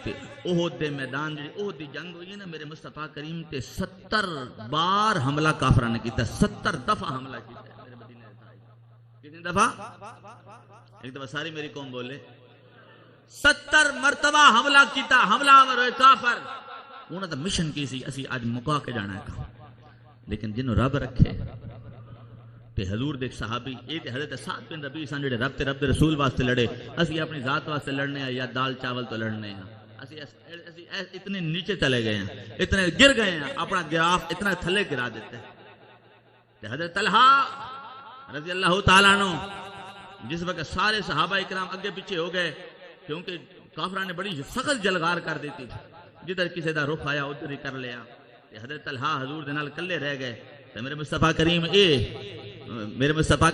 کہ احد دے میدان جی احد دی جنگ ہوئی ہے نا، میرے مصطفیٰ کریم تے 70 بار حملہ کافرہ نے کیتا، 70 دفعہ حملہ کیتا ہے میرے مدینے دے تاج۔ کتنی دفعہ؟ ایک دفعہ ساری میری قوم بولے 70 مرتبہ حملہ کیتا، حملہ آور ہوئے کافر۔ انہوں نے مشن کی سی اسی آج مکا کے جانا ہے کام، لیکن جنہوں رب رکھے تے حضور دیکھ صحابی یہ تے حضرت سعد بن ربیع سن جڑے رب تے رب دے رسول واسطے لڑے، اسی اپنی ذات واسطے لڑنے ہیں یا دال چاول تو لڑنے ہیں، اسی اتنے نیچے چلے گئے ہیں، اتنے گر گئے ہیں، اپنا گراف اتنا تھلے گرا دیتے ہیں۔ تے حضرت طلحہ رضی اللہ تعالیٰ عنہ جس وقت سارے صحابہ اکرام اگے پیچھے ہو گئے کیونکہ کافرہ نے بڑی سخت جلغار کر دیتی، جدھر کسی دا رخ آیا ادھر ہی کر لیا۔ حضرت طلحہ حضور دے نال کلے رہ گئے تے میرے مصطفیٰ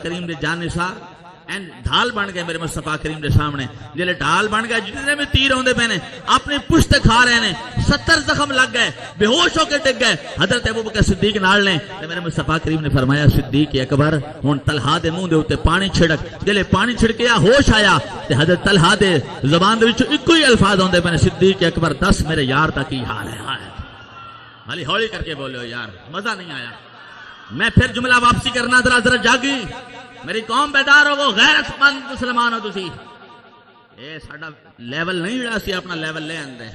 کریم دے جان نثار ڈھال بن گئے میرے مصطفیٰ کریم دے سامنے، جلے ڈھال بن گئے جتنے میں تیر ہوندے پے نے اپنی پشت کھا رہے نے، 70 زخم لگ گئے، بے ہوش ہو کے ڈگ گئے۔ حضرت ابوبکر صدیق نال نے تے میرے مصطفیٰ کریم نے فرمایا صدیق اکبر ہن طلحہ دے منہ دے اوتے پانی چھڑک، جلے پانی چھڑکیا ہوش آیا تے حضرت طلحہ دے زبان دے وچوں ایک ہی الفاظ ہوندے پے نے صدیق اکبر دس میرے یار دا کی حال ہے۔ حالی ہولی کر کے بولو یار، مزہ نہیں آیا۔ میں پھر جملہ واپسی کرنا ذرا جاگی، میری قوم بیدار ہو، وہ غیرت مند مسلمان ہو تسی۔ اے ساڈا لیول نہیں جڑا سی اپنا لیول لے آندے،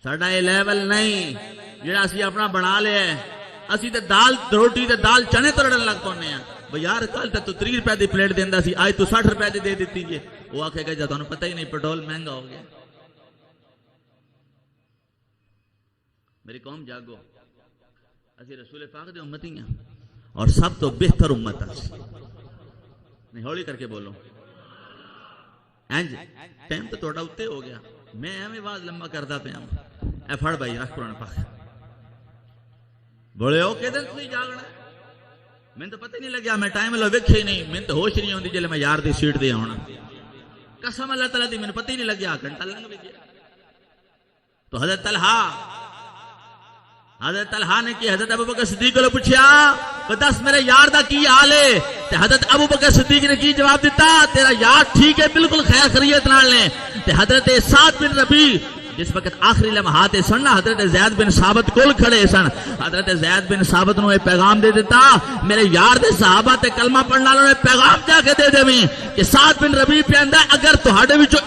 ساڈا یہ لیول نہیں جڑا سی اپنا بنا لیا ہے۔ اسی تے دال روٹی تے دال چنے تو لڑن لگ پونے ہیں، بھئی یار کل تے تو 30 روپے دی پلیٹ دیندا سی، آج تو 60 روپے دی دے دیتی جی۔ وہ آکھے گا جا تانوں پتہ ہی نہیں پیٹرول مہنگا ہو گیا۔ میری قوم جاگو، اسی رسول پاک دے امتی ہیں اور سب تو بہتر امت ہے۔ نہیں ہولی کر کے بولو، ٹائم تو توڑا اتے ہو گیا، میں ایویں آواز لمبا کردا پیا ہوں۔ اے پھڑ بھائی رکھ قرآن پاک، بولے او کہ دن تسی جاگنا، میں تو پتہ ہی نہیں لگیا، میں ٹائم لو ویکھے ہی نہیں، میں تو ہوش نہیں ہوندی جلے میں یار دی سیٹ دے آنا، قسم اللہ تعالیٰ دی میں پتہ ہی نہیں لگیا، گھنٹہ لنگ بھی گیا۔ تو حضرت طلحہ نے کی حضرت ابوبکر صدیق کو پوچھا دس میرے یار دا کی حال ہے، تے حضرت ابوبکر صدیق نے کی جواب دیتا تیرا یار ٹھیک ہے بالکل خیر خیریت نال نے۔ تے حضرت سعد بن ربیع جس وقت آخری لمحات سننا حضرت زید بن ثابت کول کھڑے سن، حضرت زید بن ثابت نو یہ پیغام دے دیتا میرے یار دے صحابہ تے کلمہ پڑھن والوں نے پیغام جا کے دے دیویں کہ سعد بن ربیع پہ اندر اگر تہاڈے وچوں